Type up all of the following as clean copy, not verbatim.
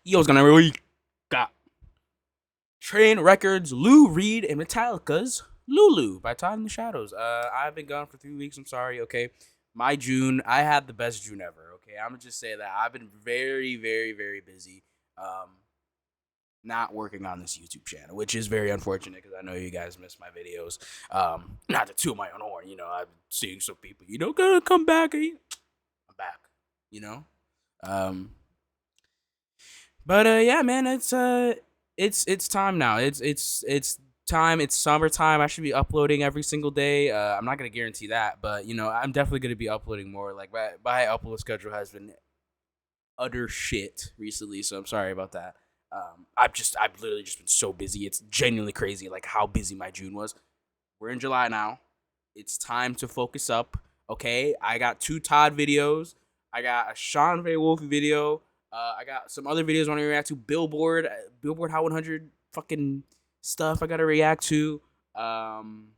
Yo, what's going on, everybody? Got Train Records, Lou Reed, and Metallica's Lulu by Todd in the Shadows. I've been gone for 3 weeks. I'm sorry, okay? My June, I had the best June ever, okay? I'm going to just say that. I've been very, very, very busy not working on this YouTube channel, which is very unfortunate because I know you guys miss my videos. Not to toot my own horn, you know, I'm seeing some people, gonna come back. I'm back, you know? But yeah, man, it's time now. It's time. It's summertime. I should be uploading every single day. I'm not gonna guarantee that, but I'm definitely gonna be uploading more. Like my upload schedule has been utter shit recently, so I'm sorry about that. I've literally just been so busy. It's genuinely crazy, like how busy my June was. We're in July now. It's time to focus up. Okay, I got 2 Todd videos. I got a Sean Faye Wolfie video. I got some other videos I want to react to. Billboard Hot 100 fucking stuff I got to react to. And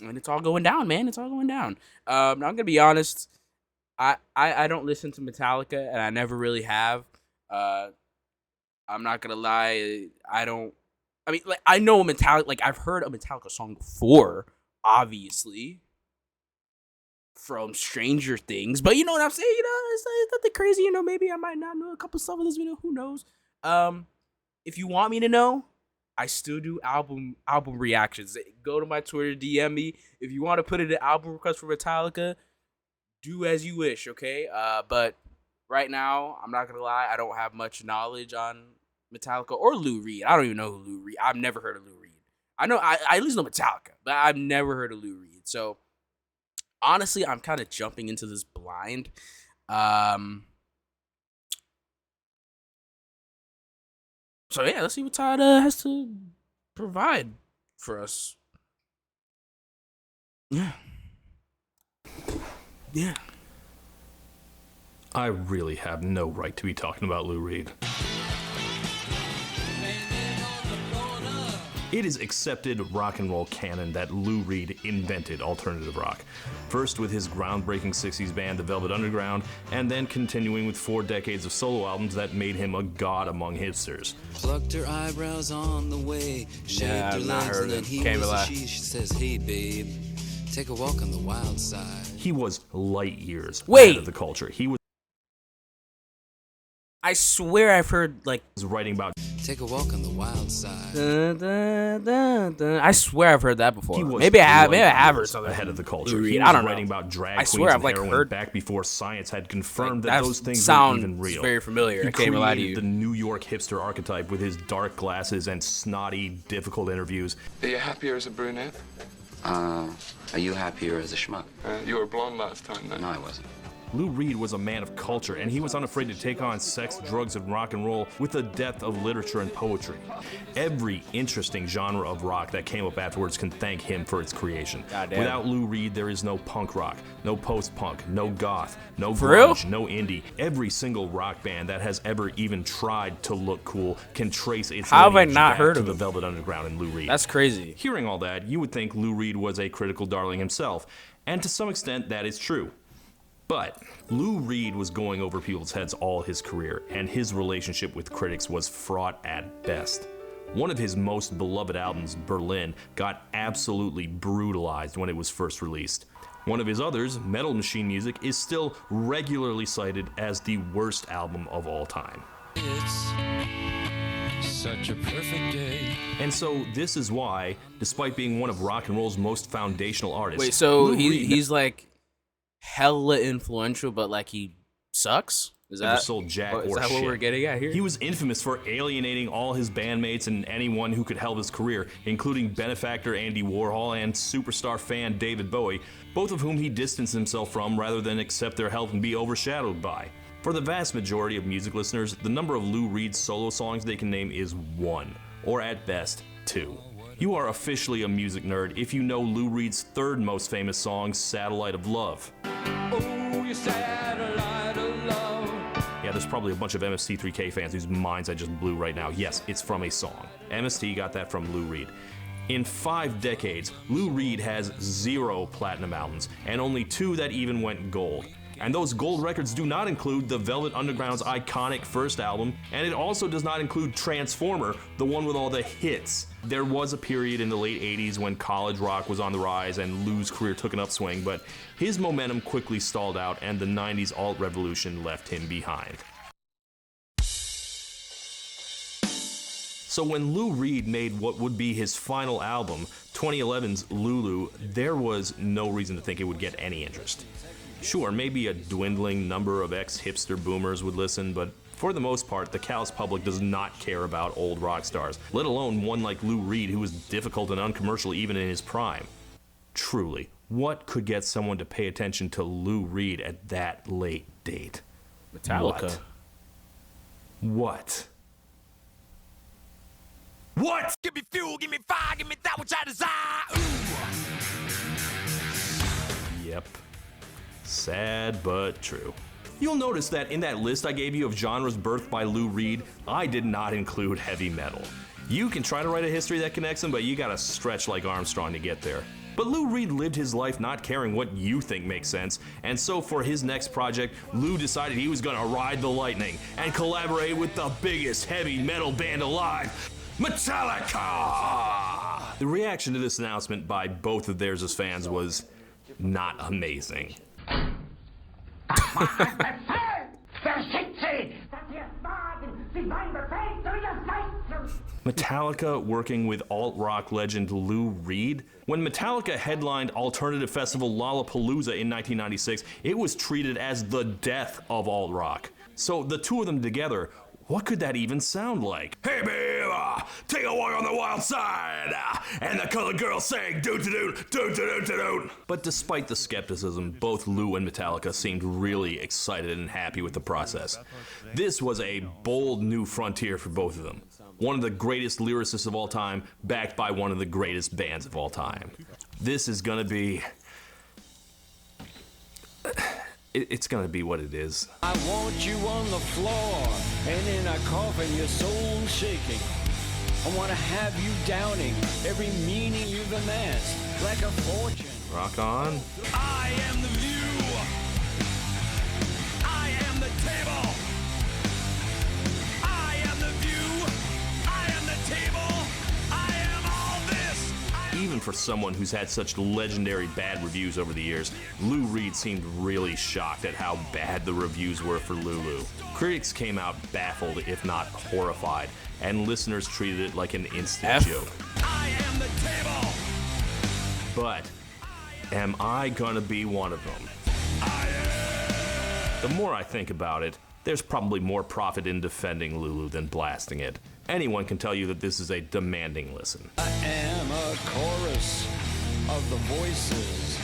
it's all going down, man. It's all going down. Now I'm going to be honest. I don't listen to Metallica, and I never really have. I'm not going to lie. I know Metallica. Like, I've heard a Metallica song before, obviously, from Stranger Things, but you know what I'm saying, it's nothing crazy, maybe I might not know a couple stuff of this video, who knows. If you want me to know, I still do album reactions. Go to my Twitter, DM me. If you want to put in an album request for Metallica, do as you wish, okay? But right now, I'm not gonna lie, I don't have much knowledge on Metallica or Lou Reed. I don't even know who Lou Reed. I've never heard of Lou Reed. I know I at least know Metallica, but I've never heard of Lou Reed. So honestly, I'm kind of jumping into this blind. So yeah, let's see what Todd has to provide for us. Yeah. I really have no right to be talking about Lou Reed. It is accepted rock and roll canon that Lou Reed invented alternative rock. First with his groundbreaking 60s band, The Velvet Underground, and then continuing with 4 decades of solo albums that made him a god among hipsters. Plucked her eyebrows on the way, shaved her I've not legs, heard and of then it. he Can't was lie. a she says, hey babe, take a walk on the wild side. He was light years Wait. ahead of the culture. He was I swear I've heard like writing about Take a walk on the wild side. dun, dun, dun, dun. I swear I've heard that before. He was Maybe I have light heard years something ahead of the culture. Lou He Reed. was I don't writing know. about drag I queens swear I've, and like, heroin heard- back before science had confirmed Like, that those things were sounds even real. very familiar. He I can't even lie to created you. the New York hipster archetype with his dark glasses and snotty, difficult interviews. Are you happier as a brunette? Are you happier as a schmuck? You were blonde last time, then. No, I wasn't. Lou Reed was a man of culture, and he was unafraid to take on sex, drugs, and rock and roll with a depth of literature and poetry. Every interesting genre of rock that came up afterwards can thank him for its creation. Goddamn. Without Lou Reed, there is no punk rock, no post-punk, no goth, no For real? grunge, no indie. Every single rock band that has ever even tried to look cool can trace its How have I lineage not back heard to of the him? Velvet Underground and Lou Reed. That's crazy. Hearing all that, you would think Lou Reed was a critical darling himself, and to some extent that is true. But Lou Reed was going over people's heads all his career, and his relationship with critics was fraught at best. One of his most beloved albums, Berlin, got absolutely brutalized when it was first released. One of his others, Metal Machine Music, is still regularly cited as the worst album of all time. It's such a perfect day. And so this is why, despite being one of rock and roll's most foundational artists, Wait, so Lou Reed he's like hella influential, but like he sucks? Is never that sold jack is or that what shit. we're getting at here? He was infamous for alienating all his bandmates and anyone who could help his career, including benefactor Andy Warhol and superstar fan David Bowie, both of whom he distanced himself from rather than accept their help and be overshadowed by. For the vast majority of music listeners, the number of Lou Reed's solo songs they can name is 1, or at best, 2. You are officially a music nerd if you know Lou Reed's third most famous song, Satellite of Love. Oh, you satellite of love. Yeah, there's probably a bunch of MST3K fans whose minds I just blew right now. Yes, it's from a song. MST got that from Lou Reed. In 5 decades, Lou Reed has 0 platinum albums, and only 2 that even went gold. And those gold records do not include the Velvet Underground's iconic first album, and it also does not include Transformer, the one with all the hits. There was a period in the late 80s when college rock was on the rise and Lou's career took an upswing, but his momentum quickly stalled out and the 90s alt revolution left him behind. So when Lou Reed made what would be his final album, 2011's Lulu, there was no reason to think it would get any interest. Sure, maybe a dwindling number of ex-hipster boomers would listen, but for the most part, the callous public does not care about old rock stars, let alone one like Lou Reed who was difficult and uncommercial even in his prime. Truly, what could get someone to pay attention to Lou Reed at that late date? Metallica. What? What? Give me fuel, give me fire, give me that which I desire. Ooh. Yep. Sad but true. You'll notice that in that list I gave you of genres birthed by Lou Reed, I did not include heavy metal. You can try to write a history that connects them, but you gotta stretch like Armstrong to get there. But Lou Reed lived his life not caring what you think makes sense, and so for his next project, Lou decided he was gonna ride the lightning and collaborate with the biggest heavy metal band alive, Metallica! The reaction to this announcement by both of theirs as fans was not amazing. Metallica working with alt-rock legend Lou Reed? When Metallica headlined alternative festival Lollapalooza in 1996, it was treated as the death of alt-rock. So the two of them together, what could that even sound like? Hey babe, take a walk on the wild side, and the colored girl sang doot-a-doot, doot-a-doot-a-doot. But despite the skepticism, both Lou and Metallica seemed really excited and happy with the process. This was a bold new frontier for both of them. One of the greatest lyricists of all time, backed by one of the greatest bands of all time. This is gonna be... It's gonna be what it is. I want you on the floor, and in a coffin your soul shaking. I want to have you downing every meaning you've amassed, like a fortune. Rock on. I am the view. I am the table. I am the view. I am the table. I am all this. Even for someone who's had such legendary bad reviews over the years, Lou Reed seemed really shocked at how bad the reviews were for Lulu. Critics came out baffled, if not horrified, and listeners treated it like an instant joke. I am the table. But am I gonna be one of them? The more I think about it, there's probably more profit in defending Lulu than blasting it. Anyone can tell you that this is a demanding listen. I am a chorus of the voices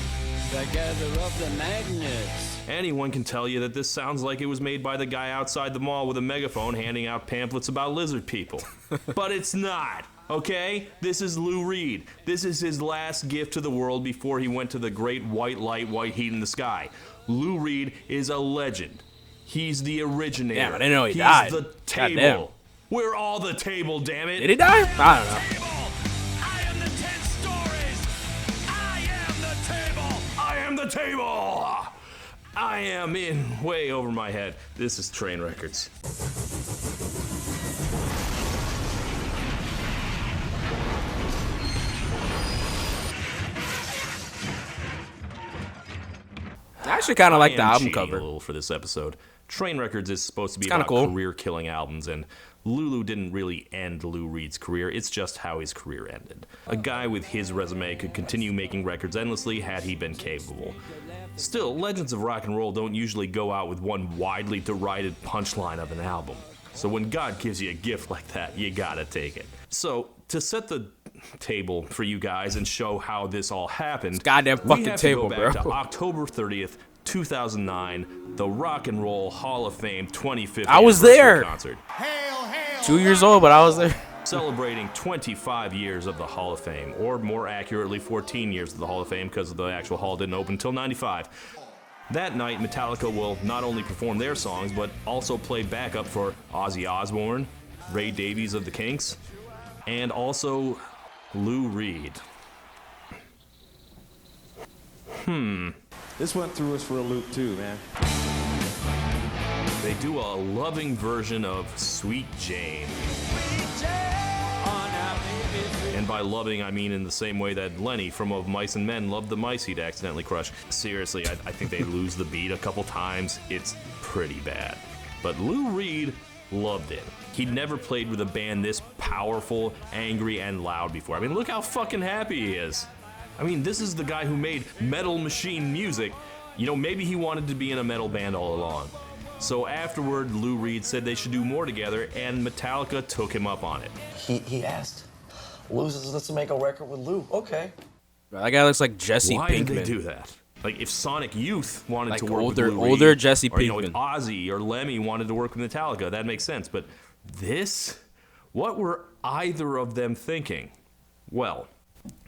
that gather up the magnets. Anyone can tell you that this sounds like it was made by the guy outside the mall with a megaphone handing out pamphlets about lizard people. But it's not, okay? This is Lou Reed. This is his last gift to the world before he went to the great white light, white heat in the sky. Lou Reed is a legend. He's the originator. Damn, I didn't know he He's died. the table. Goddamn. We're all the table, damn it. Did he die? I don't know. I am the 10 stories. I am the table. I am the table. I am in way over my head. This is Train Records. I actually kind of like the I am album cheating cover. a little for this episode. Train Records is supposed to be It's kinda about cool. career-killing albums, and Lulu didn't really end Lou Reed's career, it's just how his career ended. A guy with his resume could continue making records endlessly had he been capable. Still, legends of rock and roll don't usually go out with one widely derided punchline of an album. So when God gives you a gift like that, you gotta take it. So, to set the table for you guys and show how this all happened, goddamn we fucking have table, to go back bro. to October 30th, 2009, the Rock and Roll Hall of Fame 25th I was anniversary there. concert. 2 years old, but I was there. Celebrating 25 years of the Hall of Fame, or more accurately 14 years of the Hall of Fame because the actual hall didn't open until 95. That night, Metallica will not only perform their songs, but also play backup for Ozzy Osbourne, Ray Davies of the Kinks, and also Lou Reed. This went through us for a loop too, man. They do a loving version of Sweet Jane. And by loving, I mean in the same way that Lenny from Of Mice and Men loved the mice he'd accidentally crushed. Seriously, I think they lose the beat a couple times. It's pretty bad. But Lou Reed loved it. He'd never played with a band this powerful, angry, and loud before. I mean, look how fucking happy he is. I mean, this is the guy who made Metal Machine music. You know, maybe he wanted to be in a metal band all along. So afterward, Lou Reed said they should do more together, and Metallica took him up on it. He asked, Lou says, let's make a record with Lou. Okay. That guy looks like Jesse Why Pinkman. did they do that? Like, if Sonic Youth wanted to work older, with Lou Reed, older Jesse or, you know, Pinkman. if Ozzy or Lemmy wanted to work with Metallica, that makes sense. But this? What were either of them thinking? Well,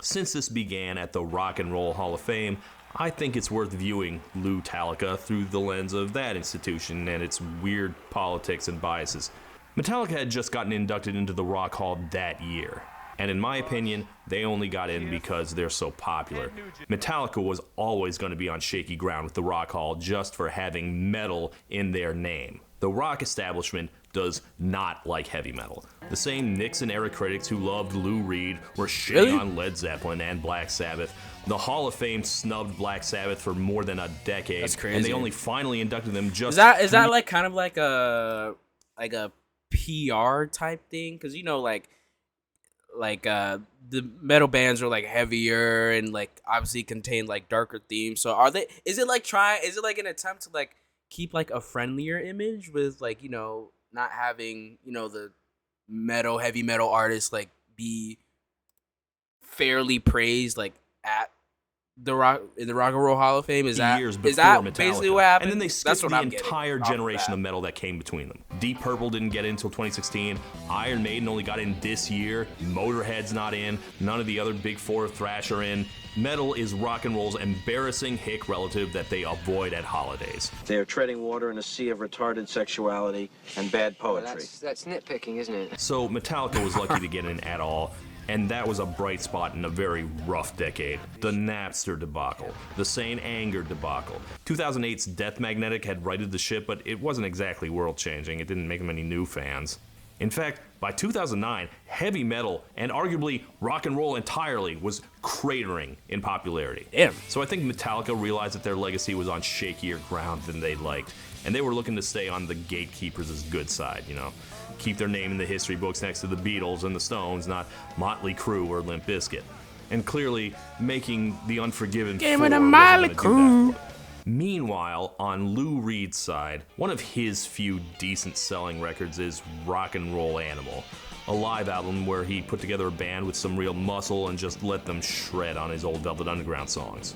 since this began at the Rock and Roll Hall of Fame, I think it's worth viewing Lou-Talica through the lens of that institution and its weird politics and biases. Metallica had just gotten inducted into the Rock Hall that year. And in my opinion, they only got in because they're so popular. Metallica was always going to be on shaky ground with the Rock Hall just for having metal in their name. The rock establishment does not like heavy metal. The same Nixon-era critics who loved Lou Reed were shitting on Led Zeppelin and Black Sabbath. The Hall of Fame snubbed Black Sabbath for more than a decade. That's crazy. And they only finally inducted them just... Is that like kind of like a PR type thing? Because, you know, like the metal bands are like heavier and like obviously contain like darker themes. So is it like an attempt to like keep like a friendlier image with like, you know, not having, you know, the heavy metal artists like be fairly praised like at the Rock and Roll Hall of Fame? Is that basically what happened? And then they skipped the entire generation of metal that came between them. Deep Purple didn't get in until 2016. Iron Maiden only got in this year. Motorhead's not in. None of the other big four thrash are in. Metal is rock and roll's embarrassing hick relative that they avoid at holidays. They are treading water in a sea of retarded sexuality and bad poetry. That's nitpicking, isn't it? So Metallica was lucky to get in at all. And that was a bright spot in a very rough decade. The Napster debacle, the Saint Anger debacle. 2008's Death Magnetic had righted the ship, but it wasn't exactly world-changing. It didn't make them any new fans. In fact, by 2009, heavy metal, and arguably rock and roll entirely, was cratering in popularity. Damn. So I think Metallica realized that their legacy was on shakier ground than they liked, and they were looking to stay on the gatekeepers' good side, you know. Keep their name in the history books next to the Beatles and the Stones, not Motley Crue or Limp Bizkit. And clearly, making the Unforgiven Game Four of the wasn't Motley gonna do that Crue. for them. Meanwhile, on Lou Reed's side, one of his few decent selling records is Rock and Roll Animal, a live album where he put together a band with some real muscle and just let them shred on his old Velvet Underground songs.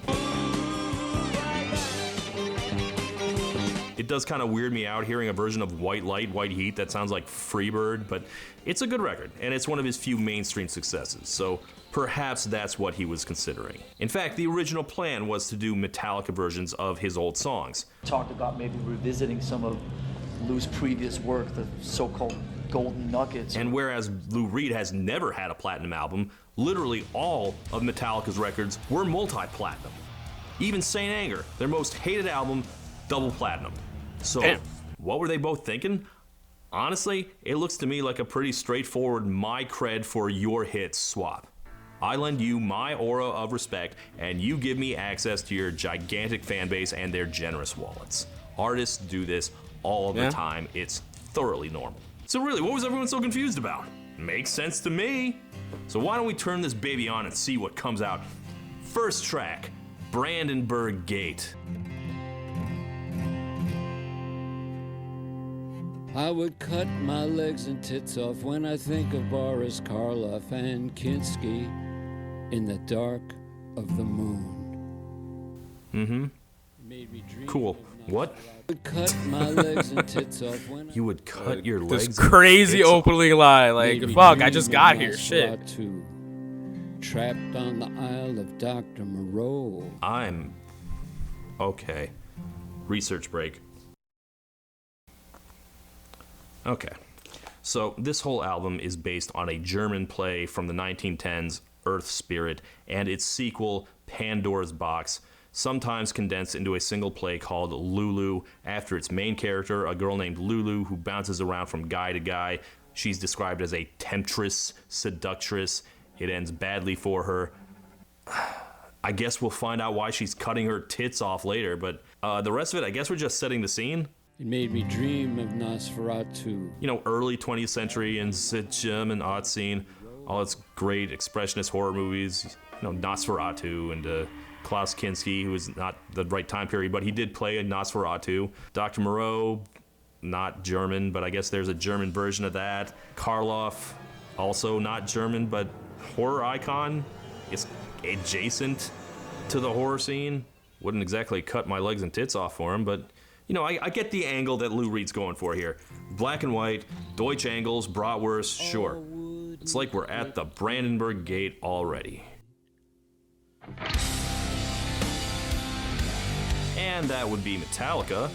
It does kind of weird me out hearing a version of White Light, White Heat that sounds like Freebird, but it's a good record, and it's one of his few mainstream successes, so perhaps that's what he was considering. In fact, the original plan was to do Metallica versions of his old songs. Talked about maybe revisiting some of Lou's previous work, the so-called Golden Nuggets. And whereas Lou Reed has never had a platinum album, literally all of Metallica's records were multi-platinum. Even Saint Anger, their most hated album, double platinum. So, Damn. What were they both thinking? Honestly, it looks to me like a pretty straightforward my cred for your hits swap. I lend you my aura of respect, and you give me access to your gigantic fan base and their generous wallets. Artists do this all the time. It's thoroughly normal. So really, what was everyone so confused about? Makes sense to me. So why don't we turn this baby on and see what comes out. First track, Brandenburg Gate. I would cut my legs and tits off when I think of Boris Karloff and Kinski in the dark of the moon. Mm-hmm. Cool. What? I would cut my legs and tits off when You would cut your legs? This crazy and tits opening line. Like, Made me fuck, I dream just of got here. Shit. Nosferatu, trapped on the Isle of Dr. Moreau. I'm... Okay. Research break. Okay. So, this whole album is based on a German play from the 1910s, Earth Spirit, and its sequel, Pandora's Box, sometimes condensed into a single play called Lulu, after its main character, a girl named Lulu who bounces around from guy to guy. She's described as a temptress, seductress. It ends badly for her. I guess we'll find out why she's cutting her tits off later, but the rest of it, I guess we're just setting the scene. It made me dream of Nosferatu. You know, early 20th century and German art scene, all its great expressionist horror movies, you know, Nosferatu and Klaus Kinski, who was not the right time period, but he did play a Nosferatu. Dr. Moreau, not German, but I guess there's a German version of that. Karloff, also not German, but horror icon. It's adjacent to the horror scene. Wouldn't exactly cut my legs and tits off for him, but you know, I get the angle that Lou Reed's going for here. Black and white, Deutsch angles, bratwurst, sure. It's like we're at the Brandenburg Gate already. And that would be Metallica.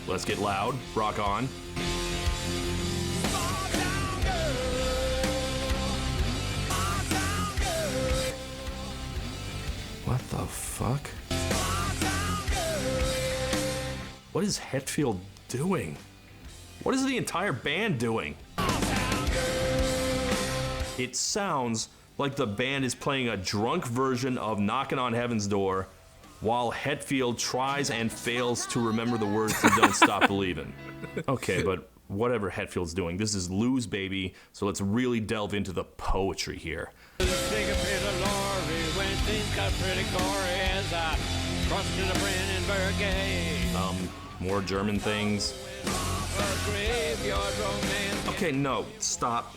Let's get loud, rock on. What the fuck? What is Hetfield doing? What is the entire band doing? It sounds like the band is playing a drunk version of Knocking on Heaven's Door while Hetfield tries and fails to remember the words to Don't Stop Believin'. Okay, but whatever Hetfield's doing, this is Lou's baby, so let's really delve into the poetry here. More German things. Okay, no, stop.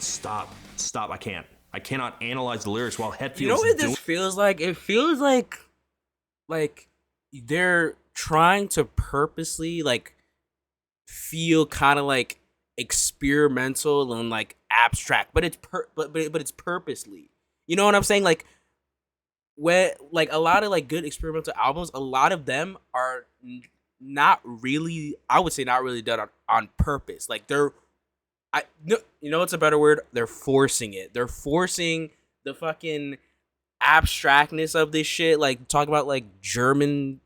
I cannot analyze the lyrics while Hetfield's You know what this feels like? It feels like they're trying to purposely like feel kind of like experimental and like abstract, but it's but it's purposely. You know what I'm saying? Like when like a lot of like good experimental albums, a lot of them are not really, I would say not really done on purpose. Like you know what's a better word? They're forcing it. They're forcing the fucking abstractness of this shit. Like talk about like German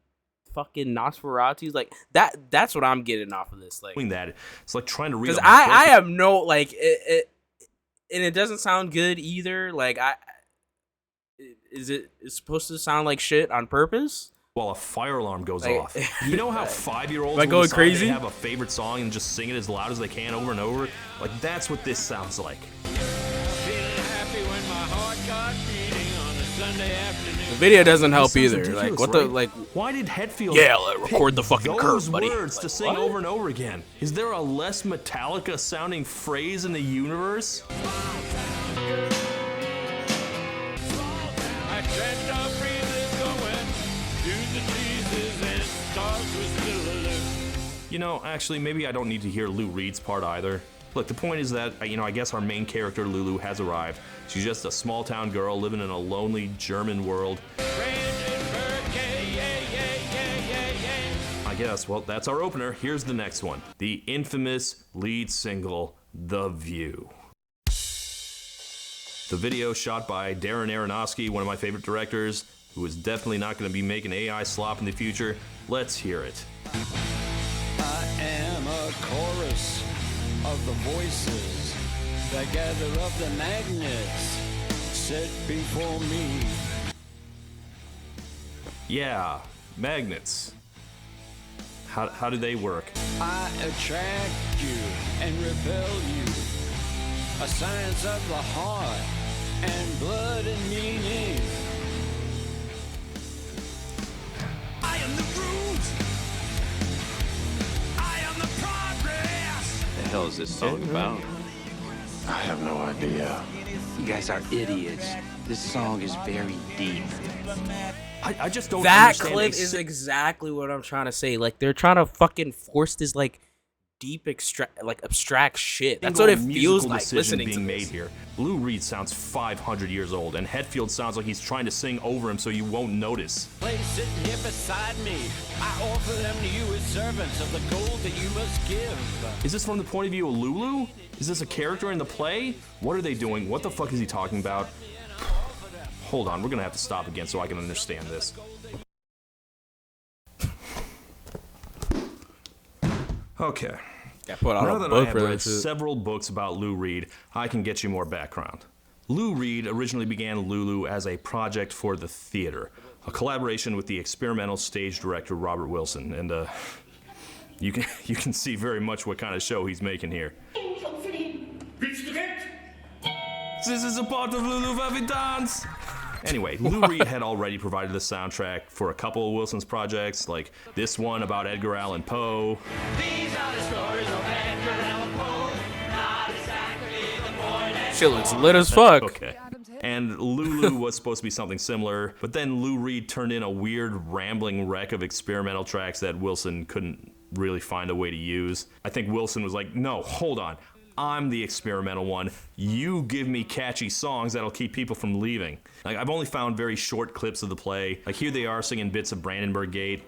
fucking Nosferatus. Like that's what I'm getting off of this. Like that. It's like trying to read. Because I have no like it and it doesn't sound good either. Like it's supposed to sound like shit on purpose? While a fire alarm goes off. You know how 5-year-olds am I going crazy? They have a favorite song and just sing it as loud as they can over and over? Like, that's what this sounds like. The video doesn't help either. Like, what the, like... Why did Hetfield record the fucking curve, buddy? Words to sing over and over again? Is there a less Metallica-sounding phrase in the universe? You know, actually, maybe I don't need to hear Lou Reed's part either. Look, the point is that, you know, I guess our main character, Lulu, has arrived. She's just a small-town girl living in a lonely German world. I guess, well, that's our opener. Here's the next one. The infamous lead single, The View. The video shot by Darren Aronofsky, one of my favorite directors, who is definitely not going to be making AI slop in the future. Let's hear it. I am a chorus of the voices that gather up the magnets set before me. Yeah, magnets. How do they work? I attract you and repel you. A science of the heart and blood and meaning. I am the root. I am the progress. The hell is this song about? I have no idea. You guys are idiots. This song is very deep. I just don't That understand. clip is exactly what I'm trying to say. Like, they're trying to fucking force this, like, deep, abstract shit. That's what it feels like listening being to made this. here. Lou Reed sounds 500 years old, and Hetfield sounds like he's trying to sing over him so you won't notice. Place sitting here beside me. I offer them to you as servants of the gold that you must give. Is this from the point of view of Lulu? Is this a character in the play? What are they doing? What the fuck is he talking about? Hold on, we're gonna have to stop again so I can understand this. Okay. Yeah, put out Now a that I book have for read that shit. several books about Lou Reed, I can get you more background. Lou Reed originally began Lulu as a project for the theater, a collaboration with the experimental stage director Robert Wilson, and you can see very much what kind of show he's making here. This is a part of Lulu Vavi Dance. Anyway, Lou Reed had already provided the soundtrack for a couple of Wilson's projects, like this one about Edgar Allan Poe. These are the stories of Edgar Allan Poe. Not exactly the boy that Shit looks lit as fuck. Okay. And Lulu was supposed to be something similar, but then Lou Reed turned in a weird rambling wreck of experimental tracks that Wilson couldn't really find a way to use. I think Wilson was like, no, hold on. I'm the experimental one. You give me catchy songs that'll keep people from leaving. Like, I've only found very short clips of the play. Like, here they are singing bits of Brandenburg Gate.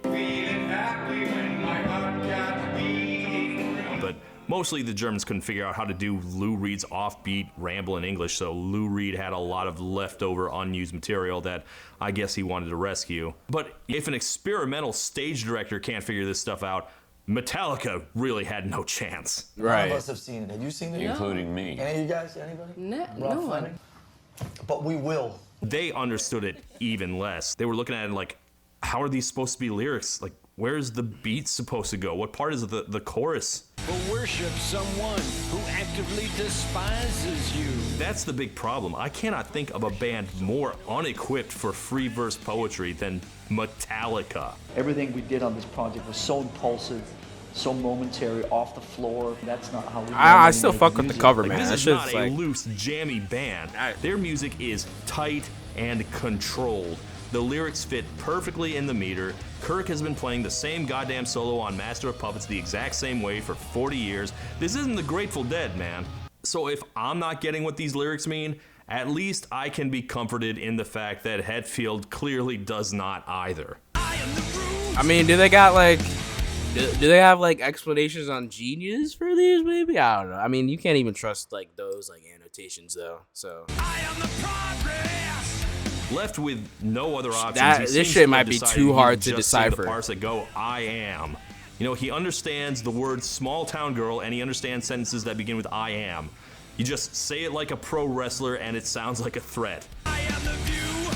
But mostly the Germans couldn't figure out how to do Lou Reed's offbeat, rambling English, so Lou Reed had a lot of leftover unused material that I guess he wanted to rescue. But if an experimental stage director can't figure this stuff out, Metallica really had no chance. None of us have seen it. Have you seen it? Including me. Any of you guys? Anybody? No Rob one. Fleming? But we will. They understood it even less. They were looking at it like, how are these supposed to be lyrics? Like, where's the beat supposed to go? What part is the chorus? But worship someone who actively despises you. That's the big problem. I cannot think of a band more unequipped for free verse poetry than Metallica. Everything we did on this project was so impulsive, so momentary, off the floor. That's not how we I normally still make fuck with the music. cover, Like, man. this That is shit's not a like loose, jammy band. Their music is tight and controlled. The lyrics fit perfectly in the meter. Kirk has been playing the same goddamn solo on Master of Puppets the exact same way for 40 years. This isn't the Grateful Dead, man. So if I'm not getting what these lyrics mean, at least I can be comforted in the fact that Hetfield clearly does not either. I mean, do they got like, do they have like explanations on Genius for these? Maybe, I don't know. I mean, you can't even trust like those like annotations though. So Left with no other options, This seems shit to have might be decided too he hard would to just sing decipher. The parts that go, I am. You know, he understands the word small town girl, and he understands sentences that begin with I am. You just say it like a pro wrestler, and it sounds like a threat. I am the view.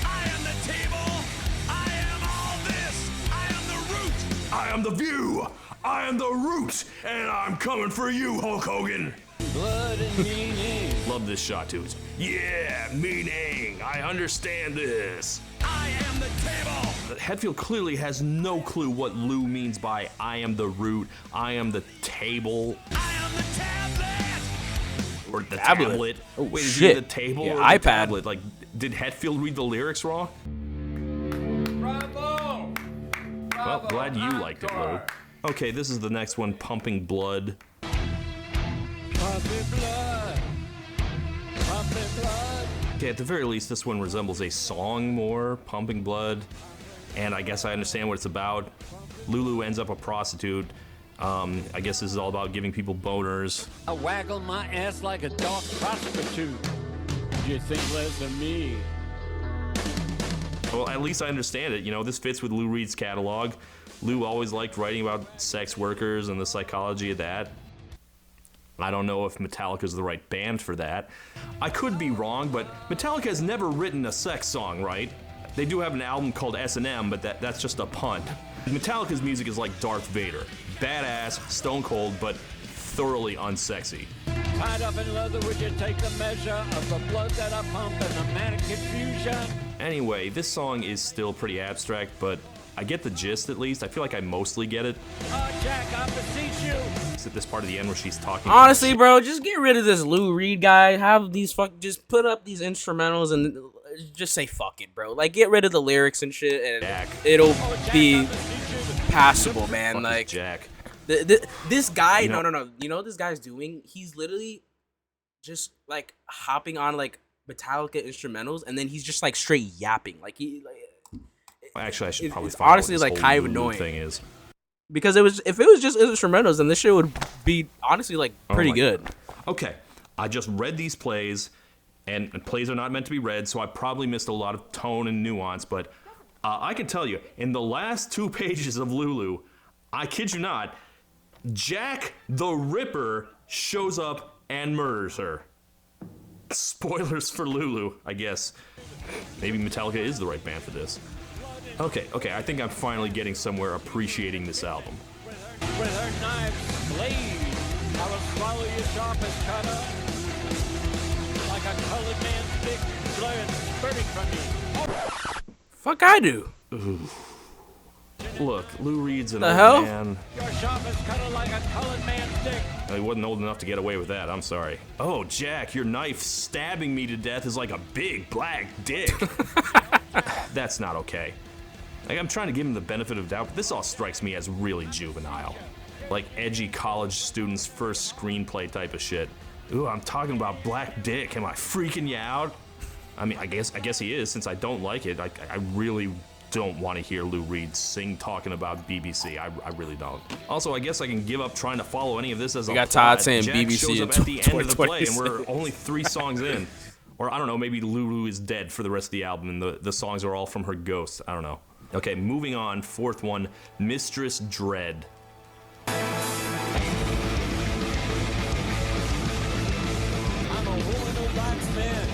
I am the table. I am all this. I am the root. I am the view, I am the root, and I'm coming for you, Hulk Hogan. Blood and meaning. Love this shot too. It's, yeah, meaning. I understand this. I am the table. Hetfield clearly has no clue what Lou means by I am the root, I am the table, I am the tablet. or the Tablet. tablet. Oh, Wait, is shit. it the table Yeah, or iPad. the tablet? Like, did Hetfield read the lyrics wrong? Bravo. Well, glad you liked it, Lou. Okay, this is the next one, Pumping Blood. Puppy blood. Puppy blood. Okay, at the very least, this one resembles a song more, Pumping Blood, and I guess I understand what it's about. Lulu ends up a prostitute. I guess this is all about giving people boners. I waggle my ass like a dog prostitute. You think less of me? Well, at least I understand it. You know, this fits with Lou Reed's catalog. Lou always liked writing about sex workers and the psychology of that. I don't know if Metallica's the right band for that. I could be wrong, but Metallica has never written a sex song, right? They do have an album called S&M, but that's just a pun. Metallica's music is like Darth Vader. Badass, stone cold, but thoroughly unsexy. Tied up in leather, would you take the measure of the blood that I pump and the manic confusion? Anyway, this song is still pretty abstract, but I get the gist at least. I feel like I mostly get it. Oh, Jack, I beseech you. It's at this part of the end where she's talking. honestly, bro, just get rid of this Lou Reed guy. Have these just put up these instrumentals and just say fuck it, bro. Like, get rid of the lyrics and shit, and Jack. it'll be passable, man. Fuck Like, Jack. this guy, You know- no. You know what this guy's doing? He's literally just like hopping on like Metallica instrumentals, and then he's just like straight yapping. Like Actually, I should probably it's find out honestly, what this like, whole kind of Lulu annoying. thing is. because if it was just instrumentals, then this shit would be honestly like pretty my good. God. Okay, I just read these plays, and plays are not meant to be read, so I probably missed a lot of tone and nuance, but I can tell you, in the last 2 pages of Lulu, I kid you not, Jack the Ripper shows up and murders her. Spoilers for Lulu, I guess. Maybe Metallica is the right band for this. Okay, I think I'm finally getting somewhere appreciating this album. With her knife blade, I will swallow your sharpest cutter. Like a colored man's dick, blood spurting from me. Fuck I do. Ooh. Look, Lou Reed's an The old hell? man. Your sharpest cutter like a colored man's dick. He wasn't old enough to get away with that, I'm sorry. Oh, Jack, your knife stabbing me to death is like a big black dick. That's not okay. Like, I'm trying to give him the benefit of doubt, but this all strikes me as really juvenile. Like edgy college students' first screenplay type of shit. Ooh, I'm talking about black dick. Am I freaking you out? I mean, I guess he is, since I don't like it. I really don't want to hear Lou Reed sing talking about BBC. I really don't. Also, I guess I can give up trying to follow any of this as a got plot. Todd saying Jack BBC shows in up at the end of the play, and 2026. we're only 3 songs in. Or I don't know, maybe Lulu is dead for the rest of the album, and the songs are all from her ghost. I don't know. Okay, moving on. 4th one, Mistress Dread. I'm a woman who likes men.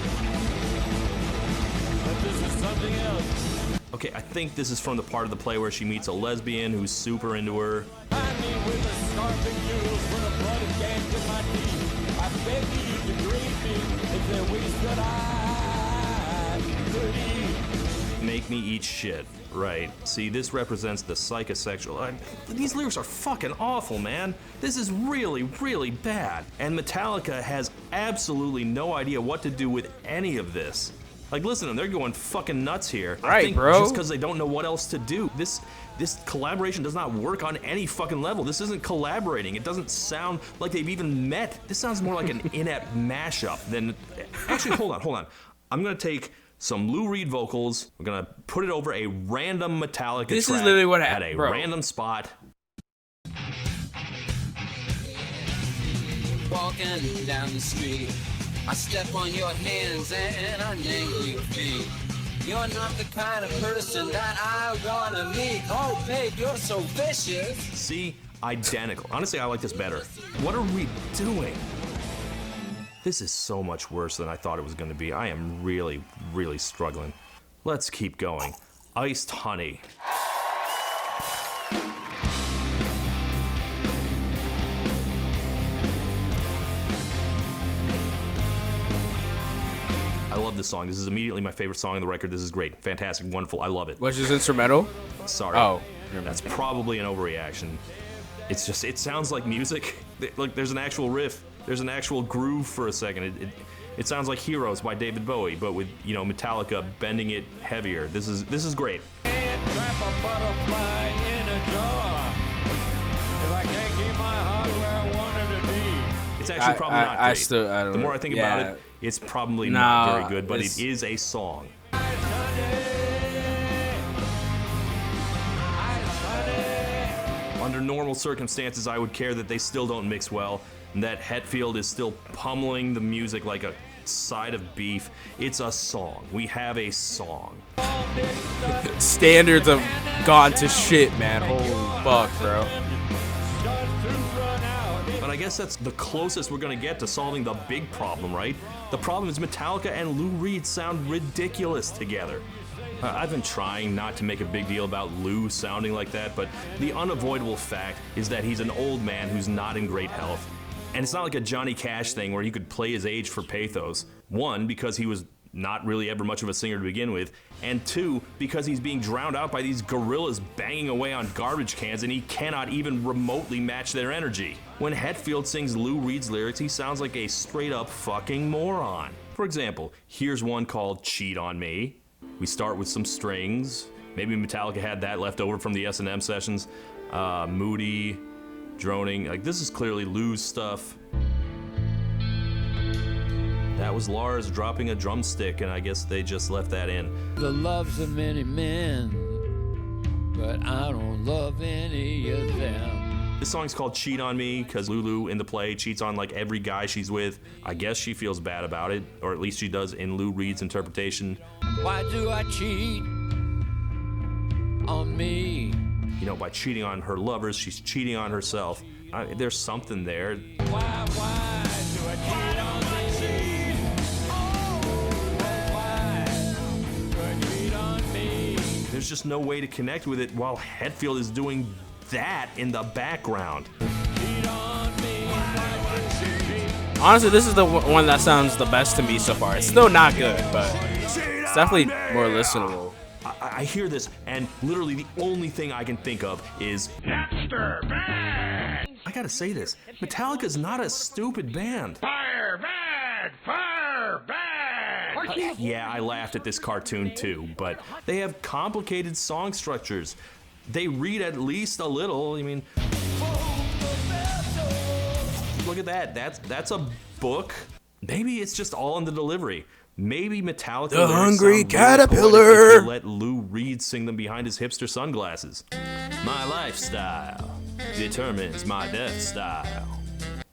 But this is something else. Okay, I think this is from the part of the play where she meets a lesbian who's super into her. Find me with a scarfing noodles with a blood and gas in my teeth. I beg you to degrade me if there ways that I could eat. Make me eat shit. Right. See, this represents the psychosexual. These lyrics are fucking awful, man. This is really, really bad. And Metallica has absolutely no idea what to do with any of this. Like, listen to them, they're going fucking nuts here. Right, I think bro. Just because they don't know what else to do. This collaboration does not work on any fucking level. This isn't collaborating. It doesn't sound like they've even met. This sounds more like an inept mashup than... Actually, hold on. I'm gonna take some Lou Reed vocals. We're gonna put it over a random Metallica This track is literally what at happened, a bro. random spot. Walking down the street, I step on your hands and I dangle your feet. You're not the kind of person that I wanna meet. Oh, babe, you're so vicious. See? Identical. Honestly, I like this better. What are we doing? This is so much worse than I thought it was going to be. I am really, really struggling. Let's keep going. Iced Honey. I love this song. This is immediately my favorite song on the record. This is great. Fantastic. Wonderful. I love it. What's this instrumental? Sorry. Oh. That's probably an overreaction. It's just, it sounds like music. Like, there's an actual riff. There's an actual groove for a second. It sounds like Heroes by David Bowie, but with, you know, Metallica bending it heavier. This is great. Can't trap a butterfly in a jar. If I can't keep my heart where I want it to be. It's actually probably not great. I don't the know. more I think Yeah. about it, it's probably No, not very good, but it's- it is a song. Under normal circumstances, I would care that they still don't mix well, and that Hetfield is still pummeling the music like a side of beef. It's a song. We have a song. Standards have gone to shit, man. Holy fuck, bro. But I guess that's the closest we're gonna get to solving the big problem, right? The problem is Metallica and Lou Reed sound ridiculous together. I've been trying not to make a big deal about Lou sounding like that, but the unavoidable fact is that he's an old man who's not in great health. And it's not like a Johnny Cash thing where he could play his age for pathos. 1, because he was not really ever much of a singer to begin with, and 2, because he's being drowned out by these gorillas banging away on garbage cans and he cannot even remotely match their energy. When Hetfield sings Lou Reed's lyrics, he sounds like a straight up fucking moron. For example, here's one called Cheat on Me. We start with some strings. Maybe Metallica had that left over from the S&M sessions. Moody, droning. Like, this is clearly Lou's stuff. That was Lars dropping a drumstick, and I guess they just left that in. The loves of many men, but I don't love any of them. This song's called Cheat on Me because Lulu in the play cheats on like every guy she's with. I guess she feels bad about it, or at least she does in Lou Reed's interpretation. Why do I cheat on me? You know, by cheating on her lovers, she's cheating on herself. there's something there. There's just no way to connect with it while Hetfield is doing that in the background. Honestly, this is the one that sounds the best to me so far. It's still not good, but it's definitely more listenable. I hear this, and literally the only thing I can think of is Napster band. I gotta say this, Metallica's not a stupid band. Fire band! Fire band! Yeah, I laughed at this cartoon too, but they have complicated song structures. They read at least a little. I mean, look at that. That's a book. Maybe it's just all in the delivery. Maybe Metallica. The Hungry Caterpillar. Caterpillar. If you let Lou Reed sing them behind his hipster sunglasses. My lifestyle determines my death style.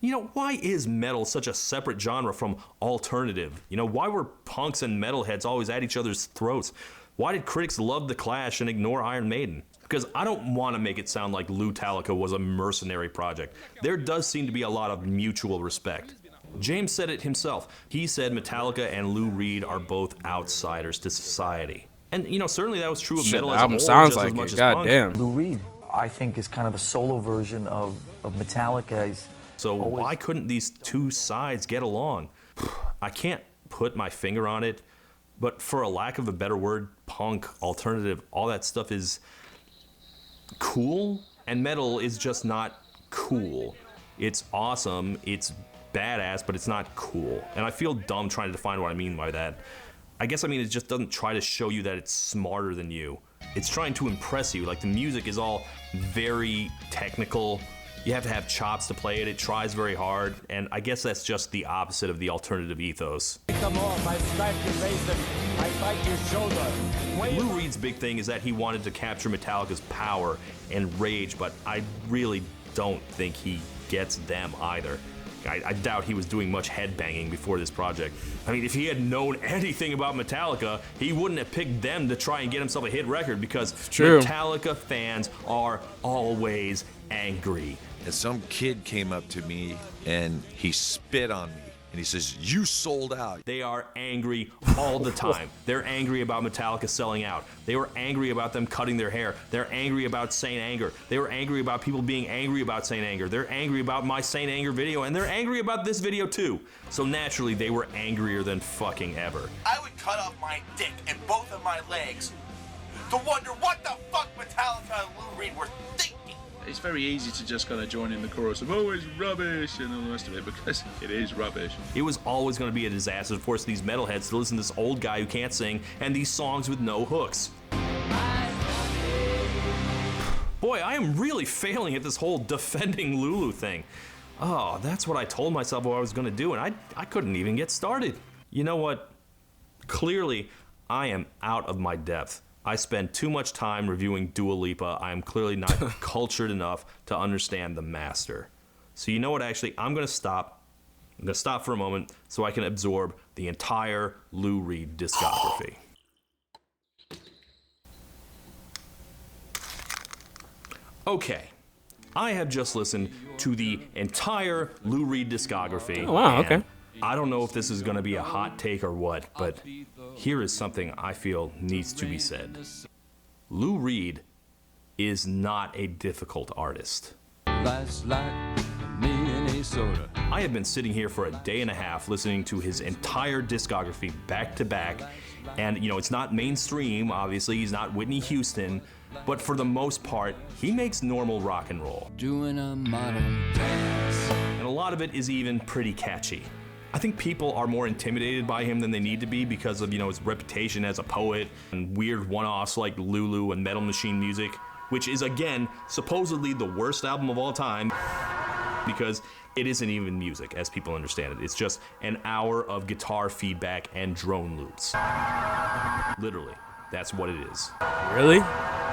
You know, why is metal such a separate genre from alternative? You know, why were punks and metalheads always at each other's throats? Why did critics love The Clash and ignore Iron Maiden? Because I don't want to make it sound like Lou-Talica was a mercenary project. There does seem to be a lot of mutual respect. James said it himself. He said Metallica and Lou Reed are both outsiders to society. And, you know, certainly that was true of metal as a whole, sounds just like as much it. as God punk. damn. Lou Reed, I think, is kind of a solo version of Metallica. So why couldn't these two sides get along? I can't put my finger on it, but for a lack of a better word, punk, alternative, all that stuff is cool, and metal is just not cool. It's awesome, it's badass, but it's not cool. And I feel dumb trying to define what I mean by that. I guess I mean it just doesn't try to show you that it's smarter than you. It's trying to impress you. Like, the music is all very technical. You have to have chops to play it. It tries very hard, and I guess that's just the opposite of the alternative ethos. Come off, I slap your face and I bite your shoulder. Lou Reed's big thing is that he wanted to capture Metallica's power and rage, but I really don't think he gets them either. I doubt he was doing much headbanging before this project. I mean, if he had known anything about Metallica, he wouldn't have picked them to try and get himself a hit record, because Metallica fans are always angry. And some kid came up to me and he spit on me. And he says, "You sold out." They are angry all the time. They're angry about Metallica selling out. They were angry about them cutting their hair. They're angry about Saint Anger. They were angry about people being angry about Saint Anger. They're angry about my Saint Anger video, and they're angry about this video too. So naturally, they were angrier than fucking ever. I would cut off my dick and both of my legs to wonder what the fuck Metallica and Lou Reed were thinking. It's very easy to just kind of join in the chorus of, oh, it's rubbish, and all the rest of it, because it is rubbish. It was always going to be a disaster to force these metalheads to listen to this old guy who can't sing and these songs with no hooks. Boy, I am really failing at this whole defending Lulu thing. Oh, that's what I told myself what I was going to do, and I couldn't even get started. You know what? Clearly, I am out of my depth. I spend too much time reviewing Dua Lipa. I am clearly not cultured enough to understand the master. So you know what, actually, I'm going to stop. I'm going to stop for a moment so I can absorb the entire Lou Reed discography. Okay, I have just listened to the entire Lou Reed discography. Oh, wow, okay. I don't know if this is going to be a hot take or what, but here is something I feel needs to be said. Lou Reed is not a difficult artist. Life's like Minnesota. I have been sitting here for a day and a half listening to his entire discography back to back, and you know, it's not mainstream, obviously, he's not Whitney Houston, but for the most part, he makes normal rock and roll. Doing a modern dance. And a lot of it is even pretty catchy. I think people are more intimidated by him than they need to be because of, you know, his reputation as a poet and weird one-offs like Lulu and Metal Machine Music, which is, again, supposedly the worst album of all time because it isn't even music, as people understand it. It's just an hour of guitar feedback and drone loops. Literally, that's what it is. Really?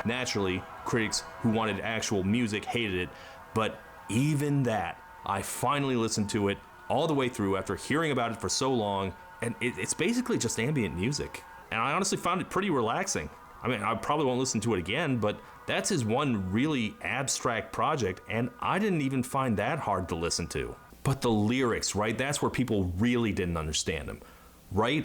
Naturally, critics who wanted actual music hated it, but even that, I finally listened to it all the way through after hearing about it for so long, and it's basically just ambient music. And I honestly found it pretty relaxing. I mean, I probably won't listen to it again, but that's his one really abstract project, and I didn't even find that hard to listen to. But the lyrics, right? That's where people really didn't understand him, right?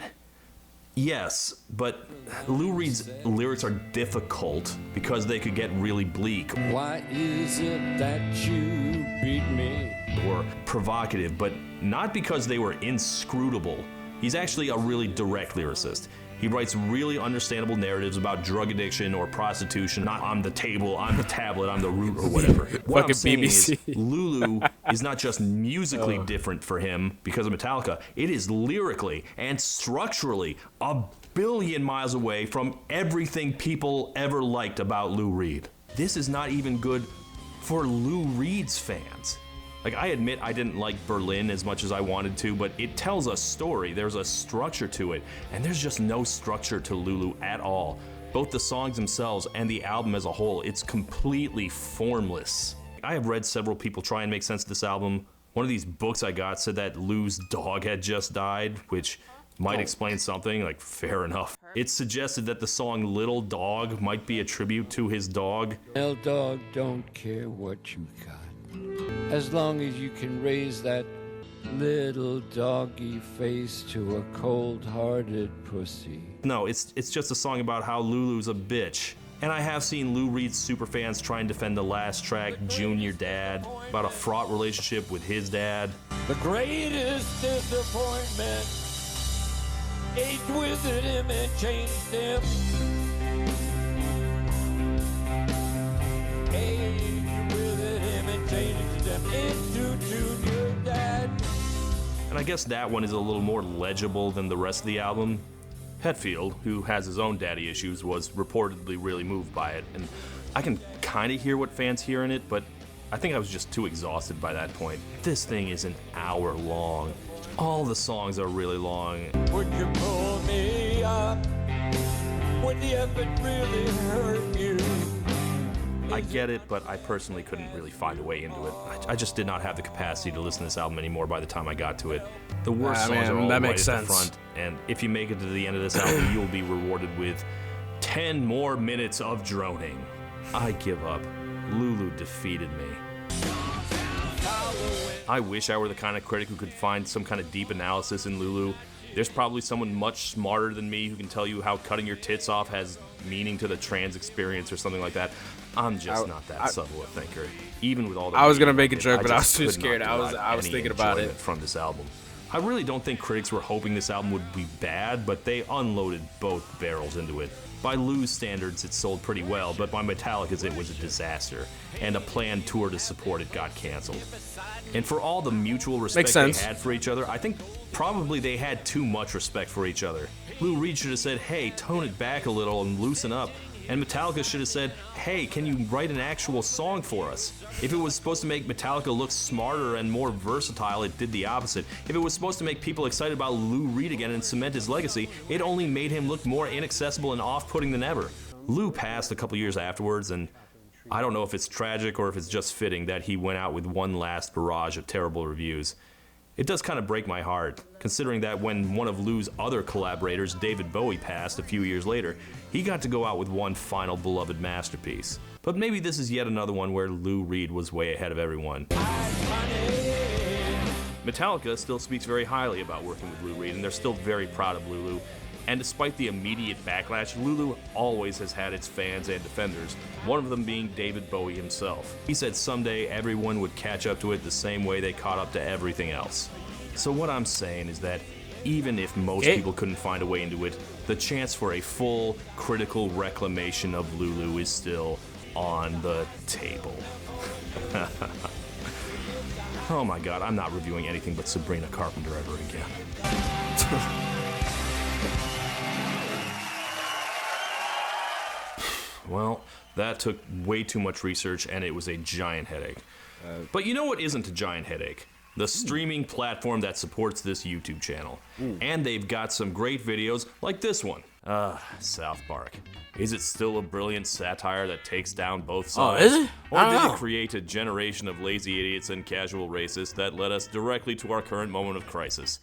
Yes, but Lou Reed's lyrics are difficult because they could get really bleak. Why is it that you beat me? Or provocative, but not because they were inscrutable. He's actually a really direct lyricist. He writes really understandable narratives about drug addiction or prostitution. Not I'm the table, I'm the tablet, I'm the root, or whatever. What I'm saying BBC. is, Lulu is not just musically different for him because of Metallica. It is lyrically and structurally a billion miles away from everything people ever liked about Lou Reed. This is not even good for Lou Reed's fans. Like, I admit I didn't like Berlin as much as I wanted to, but it tells a story. There's a structure to it, and there's just no structure to Lulu at all. Both the songs themselves and the album as a whole, it's completely formless. I have read several people try and make sense of this album. One of these books I got said that Lou's dog had just died, which might explain something, like, fair enough. It suggested that the song Little Dog might be a tribute to his dog. Little dog don't care what you got, as long as you can raise that little doggy face to a cold-hearted pussy. No, it's just a song about how Lulu's a bitch. And I have seen Lou Reed's superfans try and defend the last track, Junior Dad, about a fraught relationship with his dad. The greatest disappointment aged with him and changed him. Aged with him and changed him into Junior Dad. And I guess that one is a little more legible than the rest of the album. Hetfield, who has his own daddy issues, was reportedly really moved by it, and I can kind of hear what fans hear in it, but I think I was just too exhausted by that point. This thing is an hour long. All the songs are really long. Would you pull me up? Would the effort really hurt you? I get it, but I personally couldn't really find a way into it. I just did not have the capacity to listen to this album anymore by the time I got to it. The worst songs are all that right makes at the sense. front, and if you make it to the end of this album, you'll be rewarded with 10 more minutes of droning. I give up. Lulu defeated me. I wish I were the kind of critic who could find some kind of deep analysis in Lulu. There's probably someone much smarter than me who can tell you how cutting your tits off has meaning to the trans experience or something like that. I'm just not that subtle a thinker. Even with all the I was gonna media make a of it, joke, but I was just too could not scared. I was derive any thinking about it. enjoyment from this album. I really don't think critics were hoping this album would be bad, but they unloaded both barrels into it. By Lou's standards, it sold pretty well, but by Metallica's, it was a disaster, and a planned tour to support it got canceled. And for all the mutual respect they had for each other, I think probably they had too much respect for each other. Lou Reed should have said, hey, tone it back a little and loosen up. And Metallica should have said, hey, can you write an actual song for us? If it was supposed to make Metallica look smarter and more versatile, it did the opposite. If it was supposed to make people excited about Lou Reed again and cement his legacy, it only made him look more inaccessible and off-putting than ever. Lou passed a couple years afterwards, and I don't know if it's tragic or if it's just fitting that he went out with one last barrage of terrible reviews. It does kind of break my heart, considering that when one of Lou's other collaborators, David Bowie, passed a few years later, he got to go out with one final beloved masterpiece. But maybe this is yet another one where Lou Reed was way ahead of everyone. Metallica still speaks very highly about working with Lou Reed, and they're still very proud of Lulu. And despite the immediate backlash, Lulu always has had its fans and defenders, one of them being David Bowie himself. He said someday everyone would catch up to it the same way they caught up to everything else. So what I'm saying is that even if most people couldn't find a way into it, the chance for a full, critical reclamation of Lulu is still on the table. Oh my god, I'm not reviewing anything but Sabrina Carpenter ever again. Well, that took way too much research, and it was a giant headache. But you know what isn't a giant headache? The streaming platform that supports this YouTube channel. And they've got some great videos like this one. South Park. Is it still a brilliant satire that takes down both sides? Oh, is it? Or did it create a generation of lazy idiots and casual racists that led us directly to our current moment of crisis?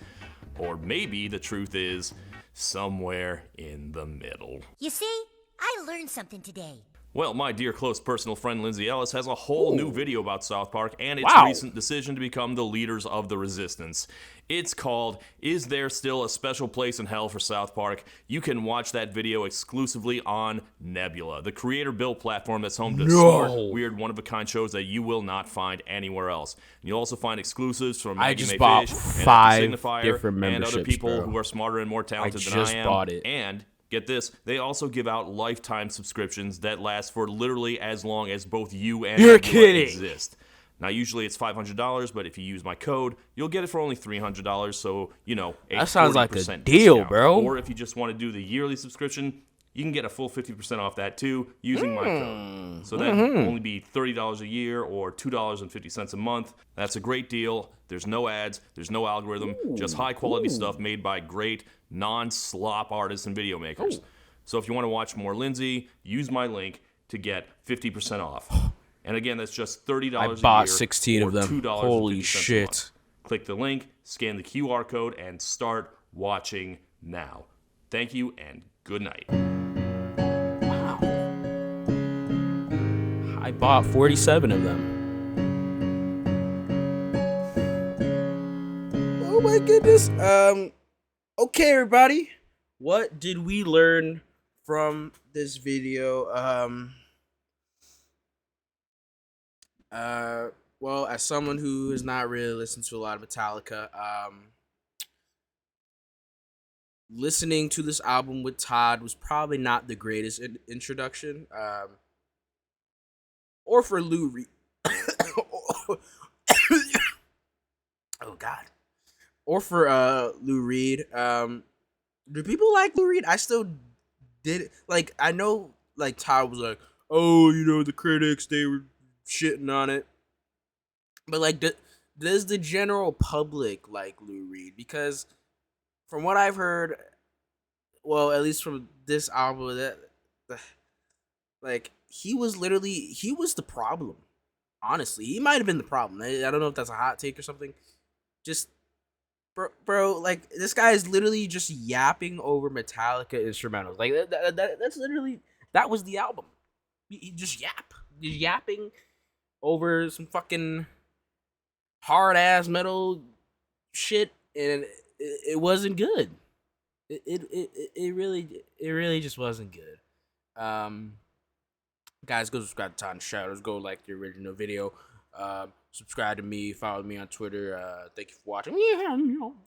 Or maybe the truth is somewhere in the middle. You see, I learned something today. Well, my dear close personal friend Lindsay Ellis has a whole new video about South Park and its Wow. recent decision to become the leaders of the resistance. It's called Is There Still a Special Place in Hell for South Park? You can watch that video exclusively on Nebula, the creator-built platform that's home to smart, weird, one-of-a-kind shows that you will not find anywhere else. And you'll also find exclusives from I Maggie just May bought Fish 5 and Signifier different and other memberships, people bro. who are smarter and more talented than just I am. bought it. And get this, they also give out lifetime subscriptions that last for literally as long as both you and You're Nebula kidding. exist. Now, usually it's $500, but if you use my code, you'll get it for only $300, so, you know, That sounds like a 40% deal, discount. bro. Or if you just want to do the yearly subscription, you can get a full 50% off that too using my code. So that'd only be $30 a year or $2.50 a month. That's a great deal. There's no ads, there's no algorithm, just high quality stuff made by great non-slop artists and video makers. So if you want to watch more Lindsay, use my link to get 50% off. And again, that's just $30 a year. I bought 16 or of them. $2.50 Holy a month. shit. Click the link, scan the QR code, and start watching now. Thank you and good night. I bought 47 of them. Oh my goodness. Okay, everybody. What did we learn from this video? Well, as someone who has not really listened to a lot of Metallica, listening to this album with Todd was probably not the greatest introduction. Or for Lou Reed. Oh God. Or for Lou Reed. Do people like Lou Reed? I still did. Like, I know, like, Todd was like, oh, you know, the critics, they were shitting on it. But, like, does the general public like Lou Reed? Because from what I've heard, well, at least from this album, that like, he was the problem. Honestly, he might have been the problem. I don't know if that's a hot take or something. Just, bro, like, this guy is literally just yapping over Metallica instrumentals. Like, that's literally, that was the album. He just yapping over some fucking hard ass metal shit, and it wasn't good. It really just wasn't good. Guys, go subscribe to Todd Shadows. Go like the original video. Subscribe to me. Follow me on Twitter. Thank you for watching.